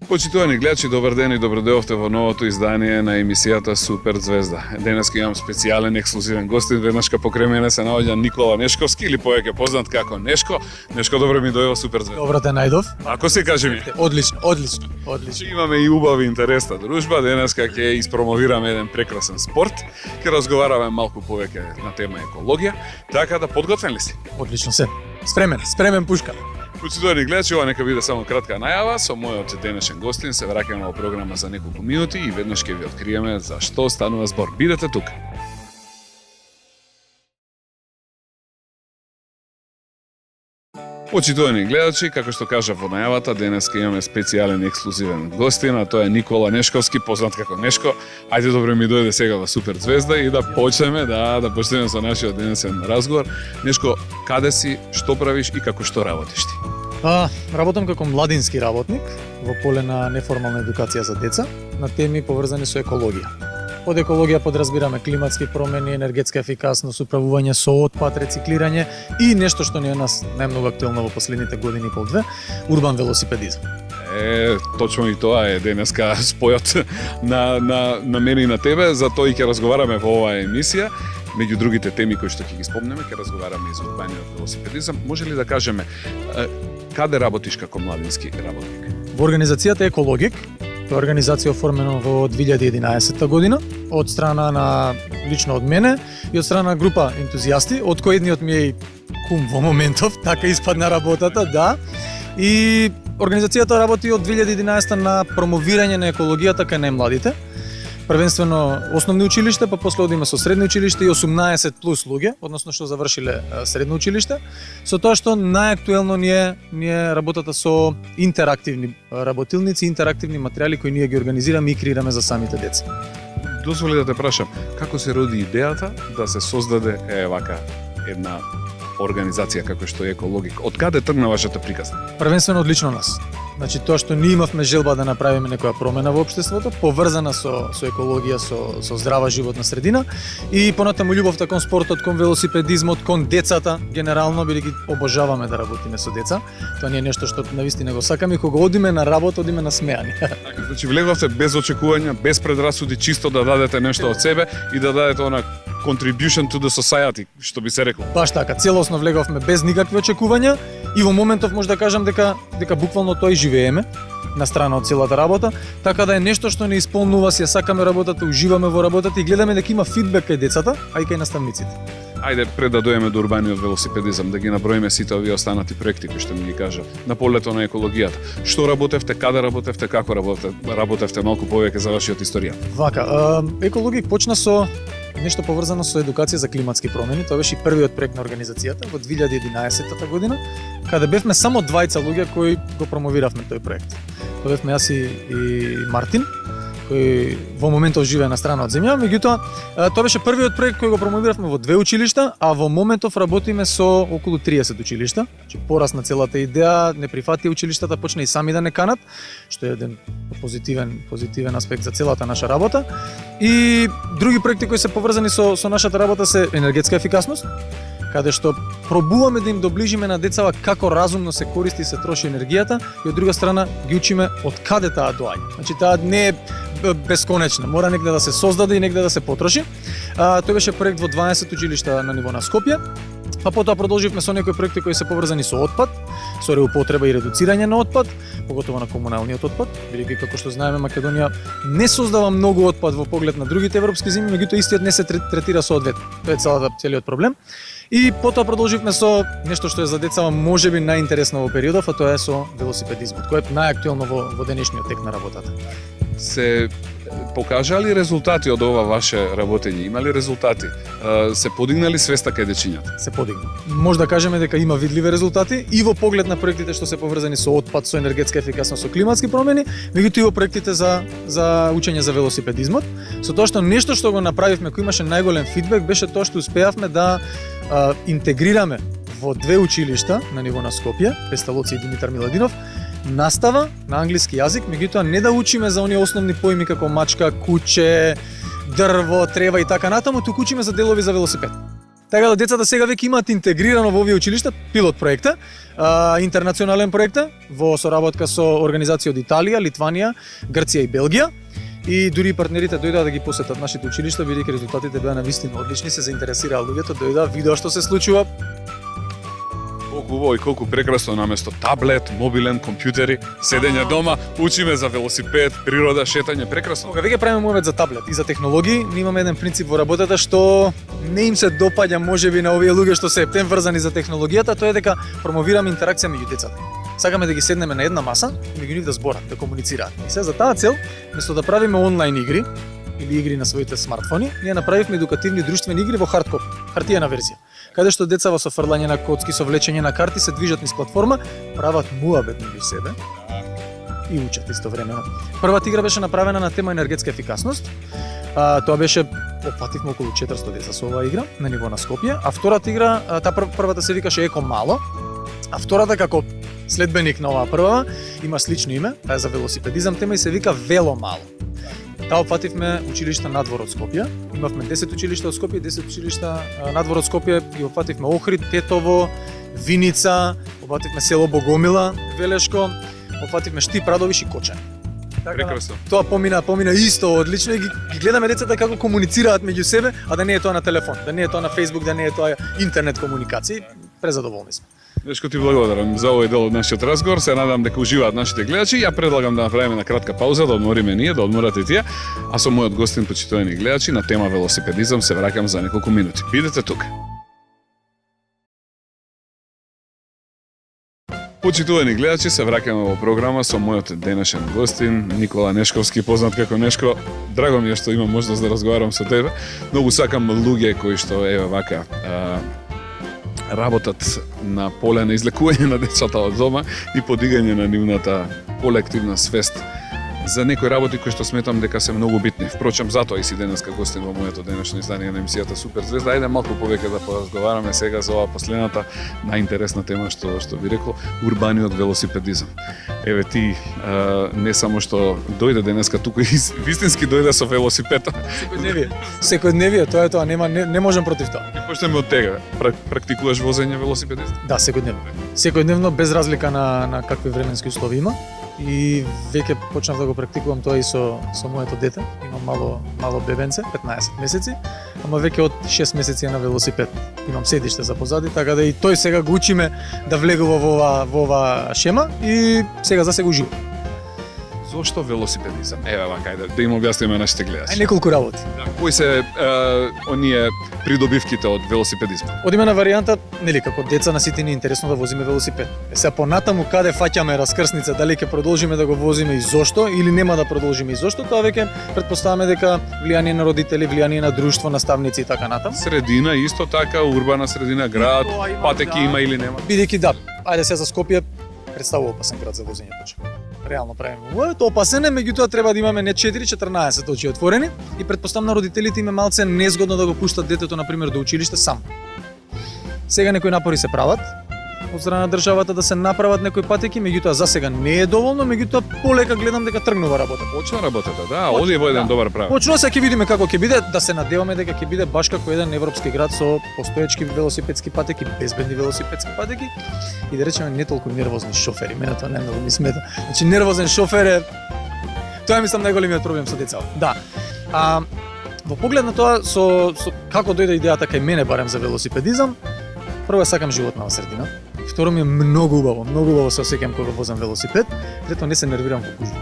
Почитувани гледачи, добар ден и добродојавте во новото издание на емисијата Супер Звезда. Денеска имам специјален ексклузивен гостин, веднашка покрај мене се наоѓа Никола Нешковски или повеќе познат како Нешко. Нешко, добро ми дојде во Супер Звезда. Добро те најдов. Ако се каже ми. Одлично. Имаме и убава и интересна дружба. Денеска ќе испромовираме еден прекрасен спорт. Ќе разговараме малку повеќе на тема екологија. Така да подготвен ли си? Одлично се. Спремен пушка. Почитувани гледачи, ова нека биде само кратка најава. Со мојот денешен гостин се враќаме во програма за неколку минути и веднаш ќе ви откриеме за што станува збор. Бидете тука. Почитувани гледачи, како што кажав во најавата, денеска имаме специјален ексклузивен гостин, а тоа е Никола Нешковски, познат како Нешко. Ајде добро ми дојде сега во Супер Звезда и да почнеме, да почнеме со нашиот денесен разговор. Нешко, каде си, што правиш и како што работиш ти? Работам како младински работник во поле на неформална едукација за деца на теми поврзани со екологија. Под екологија подразбираме климатски промени, енергетска ефикасност, управување со отпад, рециклирање и нешто што ни е нас најмногу актуелно во последните години и пол-две, урбан велосипедизам. Точно и тоа е денеска спојот на мене и на тебе, за тоа и ќе разговараме во оваа емисија. Меѓу другите теми кои што ќе ги спомнеме, ќе разговараме и за урбаниот велосипедизам. Може ли да кажеме каде работиш како младински работник? Во организацијата Екологик, тоа е организација оформена во 2011 година од страна на лично од мене и од страна на група ентузијасти, од кои едниот ми е кум во моментов, така испадна работата, да. И организацијата работи од 2011 на промовирање на екологијата кај најмладите. Првенствено основни училишта, па после одиме со средно училиште и 18 плюс луѓе, односно што завршиле средно училиште, со тоа што најактуелно ни е работата со интерактивни работилници, интерактивни материјали кои ние ги организираме и креираме за самите деца. Дозволи да те прашам, како се роди идејата да се создаде вака една организација како што е Екологик? Од каде тргна вашата приказна? Првенствено од лично нас. Значи тоа што ние имавме желба да направиме некоја промена во општеството, поврзана со екологија, со здрава животна средина и понатаму љубовта кон спортот, кон велосипедизмот, кон децата генерално, бидејќи обожаваме да работиме со деца. Тоа не е нешто што навистина го сакаме и кога одиме на работа, одиме на смеани. Значи влегавте без очекувања, без предрасуди, чисто да дадете нешто од себе и да дадете она contribution to the society, што би се рекло. Баш така, целосно влегавме без никакви очекувања и во моментов може да кажам дека буквално тоа и живееме на страна од целата работа, така да е нешто што не исполнува, си ја сакаме работата, уживаме во работата и гледаме дека има фидбек кај децата, а и кај наставниците. Ајде пред да дојдеме до урбаниот велосипедизам, да ги наброиме сите овие останати проекти кои што ми ги кажа на полето на екологијата. Што работевте, каде работевте, како работевте малку повеќе за вашиот историја? Вака, Екологик почна со нешто поврзано со едукација за климатски промени. Тоа беше првиот проект на организацијата во 2011 година, каде бевме само двајца луѓе кои го промовиравме тој проект. Тоа бевме јас и Мартин, кој во моментов живее на страна од земја, меѓутоа тоа беше првиот проект кој го промовиравме во 2 училишта, а во моментов работиме со околу 30 училишта. Значи порасна целата идеја, не прифати училиштата, почна и сами да не канат, што е еден позитивен аспект за целата наша работа. И други проекти кои се поврзани со нашата работа се енергетска ефикасност, каде што пробуваме да им доближиме на децава како разумно се користи и се троши енергијата и од друга страна ги учиме од каде таа доаѓа. Значи таа не е бесконечна, мора негде да се создаде и негде да се потроши. Тој беше проект во 12 училишта на ниво на Скопје. А потоа продолживме со некои проекти кои се поврзани со отпад, со реупотреба и редуцирање на отпад, поготово на комуналниот отпад, бидејќи како што знаеме Македонија не создава многу отпад во поглед на другите европски земји, меѓутоа истиот не се третира соодветно. Тоа е целиот проблем. И потоа продолживме со нешто што е за децава можеби најинтересно во периодов, а тоа е со велосипедизмот, кој е најактуелно во денешниот тек на работата. Се покажали резултати од ова ваше работење? Има ли резултати? Се подигнали свеста кај дечињата? Се подигна. Може да кажеме дека има видливи резултати и во поглед на проектите што се поврзани со отпад, со енергетска ефикасност, со климатски промени, меѓутоа и во проектите за учење за велосипедизмот, со тоа што нешто што го направивме кој имаше најголем фидбек беше тоа што успеавме да интегрираме во 2 училишта на ниво на Скопје, Песталоци и Димитар Миладинов, настава на англиски јазик, меѓутоа не да учиме за оние основни поими како мачка, куче, дрво, трева и така натаму, туку учиме за делови за велосипед. Така да децата сега веќе имаат интегрирано во овие училишта пилот проекта, интернационален проекта во соработка со организации од Италија, Литванија, Грција и Белгија. И дури партнерите дојдоа да ги посетат нашите училишта, бидејќи резултатите беа навистина одлични, се заинтересираа луѓето, дојдоа, видоа што се случува. Колку убаво и колку прекрасно наместо таблет, мобилен, компјутери, седење дома, учиме за велосипед, природа, шетање, прекрасно. Кога веќе правиме мовет за таблет и за технологии, ние имаме еден принцип во работата што не им се допаѓа можеби на овие луѓе што се ептен врзани за технологијата, тоа е дека промовираме интеракција меѓу децата. Сакаме да ги седнеме на една маса и меѓу нив да зборат, да комуницираат. И се за таа цел, место да правиме онлайн игри или игри на своите смартфони, ние направивме едукативни друштвени игри во хардкопи, хартиена верзија, каде што децава со фрлање на коцки, со влечење на карти се движат низ платформа, прават муабет меѓу себе и учат истовремено. Првата игра беше направена на тема енергетска ефикасност. Тоа беше, опативме околу 400 деца со оваа игра на ниво на Скопје, а втората игра, првата се викаше Еко Мало, а втората како следбеник на оваа првава има слично име, таа е за велосипедизам тема и се вика Вело Мало. Таа опфативме училишта надвор од Скопје. Имавме 10 училишта од Скопје, 10 училишта надвор од Скопје, ги опфативме Охрид, Тетово, Виница, опфативме село Богомила, Велешко, опфативме Штип, Радовиш и Кочан. Прекрасно. Тоа помина исто одлично и ги гледаме децата како комуницираат меѓу себе, а да не е тоа на телефон, да не е тоа на Facebook, да не е тоа интернет комуникација. Презадоволни сме. Дечко, ти благодарам за овој дел од нашиот разговор. Се надам дека уживаат нашите гледачи. Ја предлагам да направиме на кратка пауза, да одмориме ние, да одморате и тие. А со мојот гостин, почитувани гледачи, на тема велосипедизам се враќам за неколку минути. Бидете тука. Почитувани гледачи, се враќаме во програма со мојот денешен гостин Никола Нешковски, познат како Нешко. Драго ми е што имам можност да разговарам со тебе. Многу сакам луѓе кои што еве вака работат на поле на излекување на децата од дома и подигање на нивната колективна свест за некои работи кои што сметам дека се многу битни. Впрочем, затоа и си денеска гостин во моето денешно издание на емисијата Супер Звезда. Ајде малку повеќе да поразговараме сега за оваа последната најинтересна тема што би рекол урбаниот велосипедизам. Еве ти не само што дојде денеска туку и вистински дојде со велосипед. Секојдневие, тоа е тоа, не можам против тоа. И почнеме од тега. Практикуваш возење велосипедист? Да, секојдневно. Секојдневно без разлика на какви временски услови има. И веќе почнав да го практикувам тоа и со моето дете. Имам мало бебенце, 15 месеци, ама веќе од 6 месеци е на велосипед. Имам седиште за позади, така да и тој сега го учиме да влегува во оваа шема и сега за сега ужива. Зошто велосипедизам? Еве вака, да им објасниме нашите гледачи. Неколку работи. Да, кои се оние придобивките од велосипедизмот? Од имена варијанта, нели како деца на сите ни е интересно да возиме велосипед. Сега понатаму каде фаќаме раскрсница, дали ќе продолжиме да го возиме и зошто или нема да продолжиме и зошто, тоа веќе претпоставаме дека влијание на родители, влијание на друштво, наставници и така натаму. Средина исто така, урбана средина, град, патеки има или нема? Бидејќи да, ајде сега за Скопје представува опасен град за возење точка. Реално правиме. Тоа опасен е, меѓутоа треба да имаме не 4-14 очи отворени и претпоставам на родителите им е малце незгодно да го пуштат детето на пример до училиште сам. Сега некои напори се прават од страна на државата да се направат некои патеки, меѓутоа за сега не е доволно, меѓутоа полека гледам дека тргнува работа. Почна работата, да, оди во еден добар правец. Почнува, сега ќе видиме како ќе биде, да се надеваме дека ќе биде баш како еден европски град со постоечки велосипедски патеки, безбедни велосипедски патеки и да речеме не толку нервозни шофери. Мене тоа најмногу ми смета. Значи нервозен шофер е тоа мислам најголемиот проблем со децата. Да. Во поглед на тоа со како дојде идејата кај мене барем за велосипедизам, прво сакам животна средина. Второ ми е многу убаво се осеќам кога возам велосипед. Трето не се нервирам во гужва.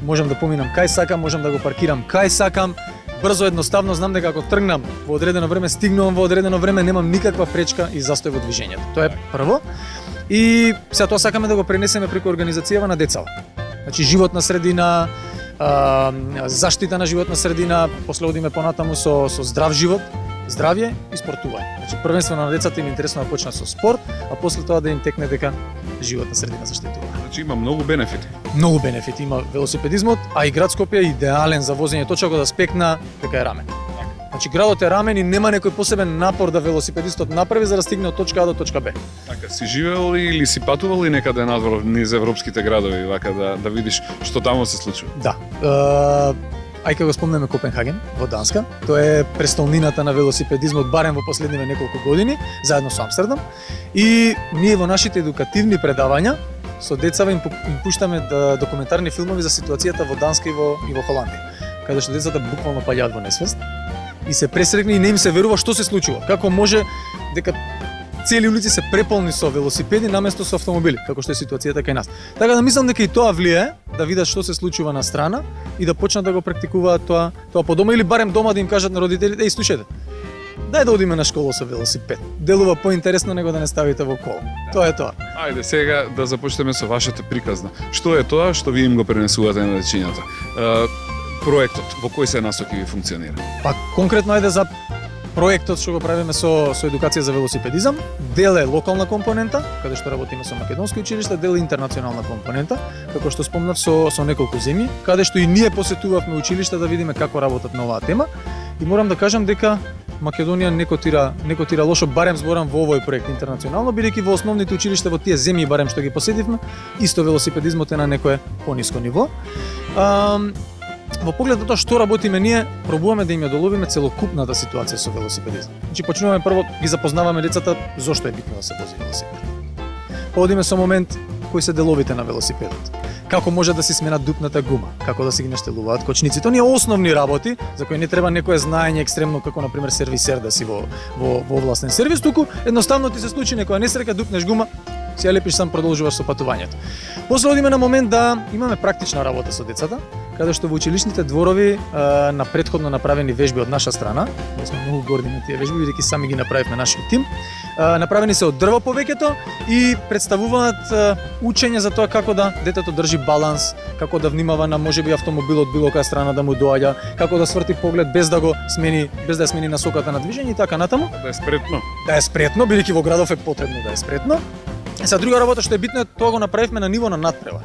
Можам да поминам кај сакам, можам да го паркирам кај сакам. Брзо, едноставно знам дека ако тргнам во одредено време, стигнувам во одредено време, немам никаква пречка и застој во движењето. Тоа е прво. И сега тоа сакаме да го пренесеме преку организацијава на децата. Значи животна средина, заштита на животна средина, после одиме понатаму со здрав живот, здравје и спортување. Значи првенствено на децата им е интересно да почнат со спорт, а после тоа да им текне дека животна средина заштитува. Значи има многу бенефити. Многу бенефити има велосипедизмот, а и град Скопје е идеален за возење точно кога да спекна дека е рамен. Значи градот е рамен и нема некој посебен напор да велосипедистот направи за да стигне од точка А до точка Б. Така, си живеел или си патувал и некаде надвор низ европските градови, вака да видиш што таму се случува? Да. ајка го спомнеме Копенхаген во Данска. Тоа е престолнината на велосипедизмот барем во последниве неколку години, заедно со Амстердам. И ние во нашите едукативни предавања со децава им пуштаме документарни филмови за ситуацијата во Данска и во Холандија, каде што децата буквално паѓаат во несвест и се пресрекни и не им се верува што се случува. Како може дека цели улици се преполни со велосипеди наместо со автомобили, како што е ситуацијата кај нас. Така да мислам дека и тоа влијае да видат што се случува на страна и да почнат да го практикуваат тоа по дома или барем дома да им кажат на родителите: "Еј, слушајте, дај да одиме на школа со велосипед. Делува поинтересно него да не ставите во кола." Тоа е тоа. Ајде сега да започнеме со вашата приказна. Што е тоа што ви им го пренесувате на дечињата? Проектот во кој се насоки ви функционира? Па конкретно ајде за проектот што го правиме со едукација за велосипедизам, дел е локална компонента, каде што работиме со македонски училишта, дел е интернационална компонента, како што спомнав со неколку земји, каде што и ние посетувавме училишта да видиме како работат на оваа тема. И морам да кажам дека Македонија не котира лошо, барем зборам во овој проект интернационално, бидејќи во основните училишта во тие земји барем што ги посетивме, исто велосипедизмот е на некое пониско ниво. Во поглед на тоа што работиме ние, пробуваме да им ја доловиме целокупната ситуација со велосипедизам. Значи почнуваме прво ги запознаваме децата зошто е битно да се вози велосипед. Одиме со момент кои се деловите на велосипедот. Како може да се сменат дупната гума, како да се ги наштелуваат кочници. Тоа не е основни работи за кои не треба некое знаење екстремно како на пример сервисер да си во властен сервис, туку едноставно ти се случи некоја несреќа, дупнеш гума, си ја лепиш сам, продолжуваш со патувањето. После одиме на момент да имаме практична работа со децата, каде што во училишните дворови на претходно направени вежби од наша страна, ние сме многу горди на тие вежби, бидејќи сами ги направивме нашиот тим, направени се од дрво повеќето и представуваат учење за тоа како да детето држи баланс, како да внимава на можеби автомобил од било која страна да му доаѓа, како да сврти поглед без да ја смени насоката на движење и така натаму. Да е спретно. Да е спретно, бидејќи во градов е потребно да е спретно. Сега друга работа што е битна, тоа го направивме на ниво на надпревар.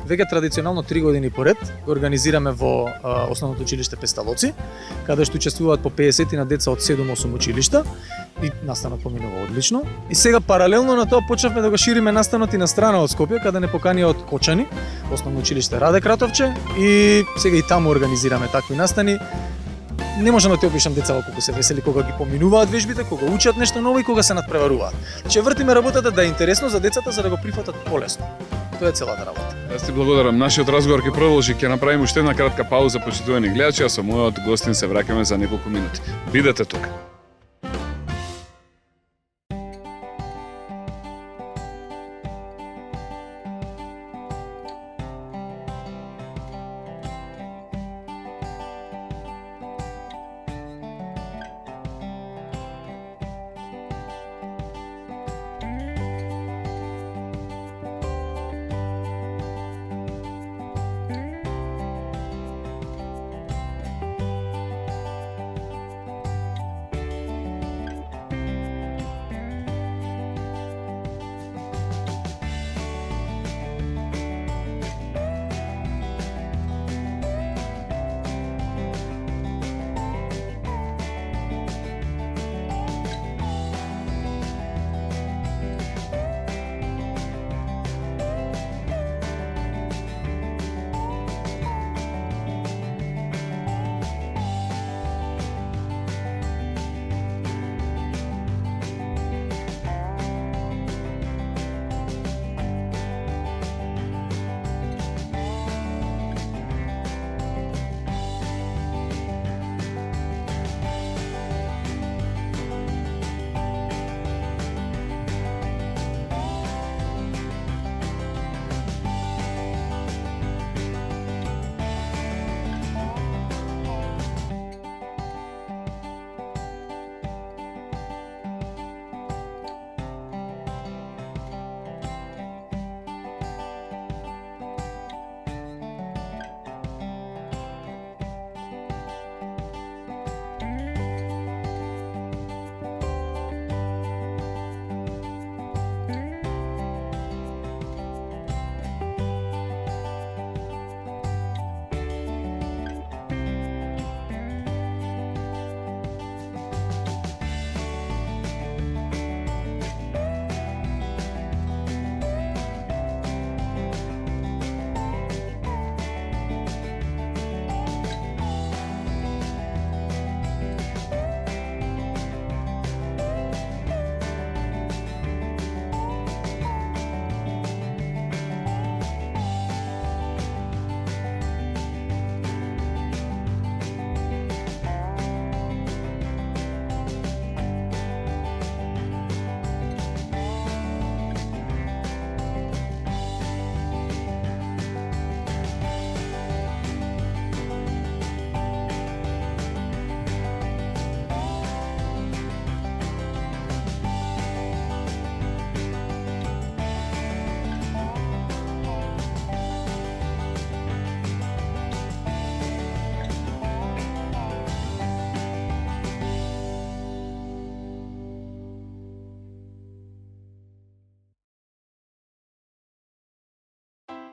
Веќе традиционално 3 години поред го организираме во основното училиште Песталоци, каде што учествуваат по 50 на деца од 7-8 училишта и настанот поминува одлично. И сега паралелно на тоа почнавме да го шириме настанот и на страна од Скопје, каде не покани од Кочани, основно училиште Раде Кратовче, и сега и таму организираме такви настани. Не можам да ти опишам децава колку се весели кога ги поминуваат вежбите, кога учат нешто ново и кога се надпреваруваат. Значи вртиме работата да е интересно за децата за да го прифатат полесно. Тоа е целата работа. Јас ти благодарам. Нашиот разговор ќе продолжи, ќе направиме уште една кратка пауза, почитувани гледачи, а со мојот гостин се враќаме за неколку минути. Бидете тука.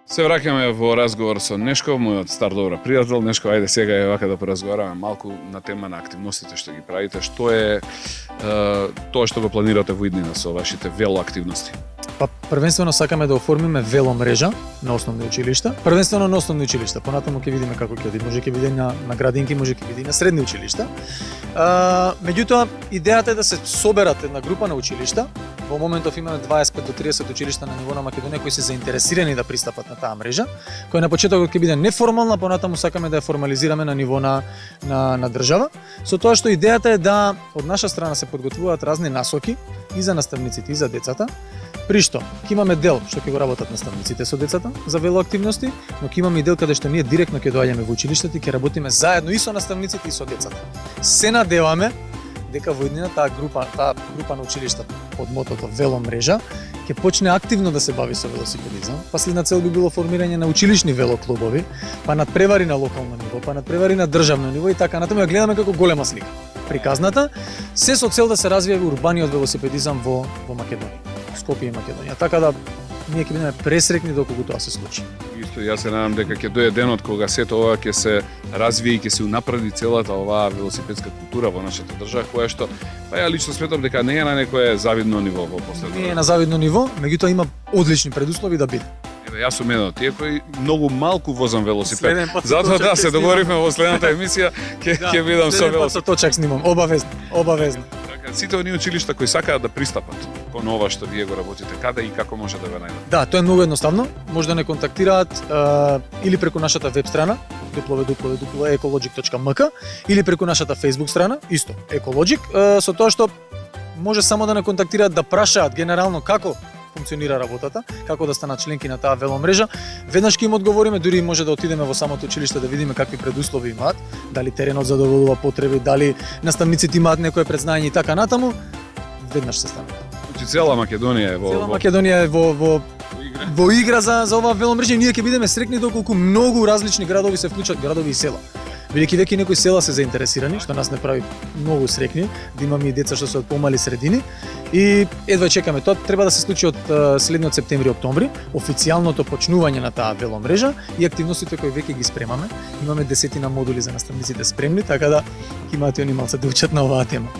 Се враќаме во разговор со Нешко, мојот стар добар пријател. Нешко, ајде сега е вака да поразговараме малку на тема на активностите што ги правите. Што е тоа што го планирате во иднина со вашите велоактивности? Па првенствено сакаме да оформиме веломрежа на основни училишта. Првенствено на основни училишта, понатаму ќе видиме како ќе оди. Може ќе биде на градинки, може ќе биде на средни училишта. Меѓутоа, идејата е да се соберат една група на училишта. Во моментов имаме 25 до 30 училишта на ниво на Македонија кои се заинтересирани да пристапат на таа мрежа, која на почетокот ќе биде неформална, понатаму сакаме да ја формализираме на ниво на држава. Со тоа што идејата е да од наша страна се подготвуваат разни насоки и за наставниците и за децата, при што ќе имаме дел што ќе го работат наставниците со децата за велоактивности, но ќе имаме и дел каде што ние директно ќе доаѓаме во училиштето и ќе работиме заедно и со наставниците и со децата. Се надеваме дека во иднина таа група на училишта под мотото веломрежа ќе почне активно да се бави со велосипедизам. Последна цел би било формирање на училишни велоклубови, па надпревари на локално ниво, па надпревари на државно ниво и така натаму ја гледаме како голема слика. Приказната се со цел да се развие урбаниот велосипедизам во Македонија, Скопје и Македонија. Така да ние ќе бидеме пресрекни доколку тоа се случи. Исто, јас се надам дека ќе дојде денот кога сето ова ќе се развие и ќе се унапреди целата оваа велосипедска култура во нашата држава, која што па ја лично сметам дека не е на некое завидно ниво во последно. Не е на завидно ниво, меѓутоа има одлични предуслови да биде. Еве, јас сум еден од тие кои многу малку возам велосипед. Затоа да се договоривме во следната емисија ќе бидам со велосипед. Точак снимам, обавезно. Сите оние училишта кои сакаат да пристапат кон ова што вие го работите, каде и како може да ве најдат? Да, тоа е многу едноставно. Може да не контактираат или преку нашата веб страна www.ecologic.mk или преку нашата Facebook страна, исто Ecologic, со тоа што може само да не контактираат, да прашаат генерално како функционира работата, како да станат членки на таа веломрежа. Веднаш ќе им одговориме, дури може да отидеме во самото училиште да видиме какви предуслови имаат, дали теренот задоволува потреби, дали наставниците имаат некое предзнаење и така натаму. Веднаш се стане. Значи цела Македонија е Македонија е во игра за оваа веломрежа и ние ќе бидеме срекни доколку многу различни градови се вклучат, градови и села. Бидејќи веќе некои села се заинтересирани, што нас не прави многу срекни, да имаме и деца што се од помали средини. И едва чекаме, тоа треба да се случи од следниот септември-октомври, официјалното почнување на таа веломрежа и активностите кои веќе ги спремаме. Имаме десетина модули за наставниците спремни, така да ќе имате они малце да учат на оваа тема.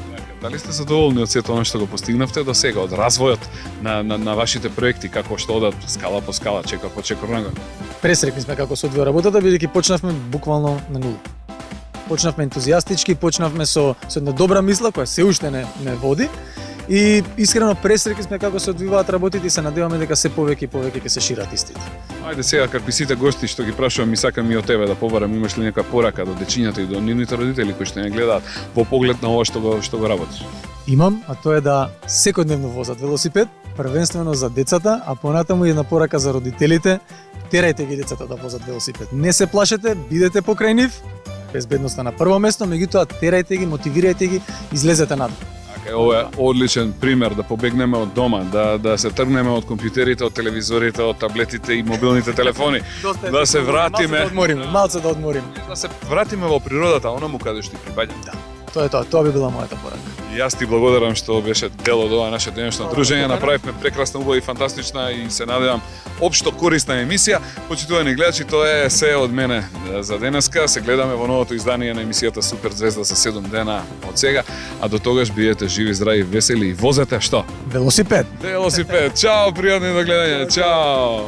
Дали сте задоволни од сето она што го постигнавте до сега, од развојот на вашите проекти, како што одат скала по скала, чекор по чекор нагоре? Пресрекни сме како се одвива работата, бидејќи почнавме буквално на нула. Почнавме ентузијастички, почнавме со една добра мисла која се уште не води и искрено пресрекни сме како се одвиваат работите и се надеваме дека се повеќе и повеќе ќе се шират истите. Ајде сега, како сите гости што ги прашувам, и сакам и од тебе да побарам, имаш ли нека порака до дечињата и до нивните родители кои што не гледаат во поглед на ова што го работиш? Имам, а тоа е да секојдневно возат велосипед, првенствено за децата, а понатаму една порака за родителите, терајте ги децата да возат велосипед. Не се плашете, бидете покрај нив, безбедноста на прво место, меѓутоа терајте ги, мотивирајте ги, излезете надвор. Ова е одличен пример да побегнеме од дома, да се тргнеме од компјутерите, од телевизорите, од таблетите и мобилните телефони, да се вратиме, малце да одмориме. Да се вратиме во природата, онаму каде што ти припаѓа. Да. Тоа би била мојата порака. И јас ти благодарам што беше дел од ова наше денешно дружење, направивме прекрасна, убава и фантастична и се надевам општо корисна емисија. Почитувани гледачи, тоа е се од мене за денеска. Се гледаме во новото издание на емисијата Супер Звезда за 7 дена од сега, а до тогаш бидете живи, здрави, весели и возете што? Велосипед. Велосипед. Чао, пријатно до гледање. Чао.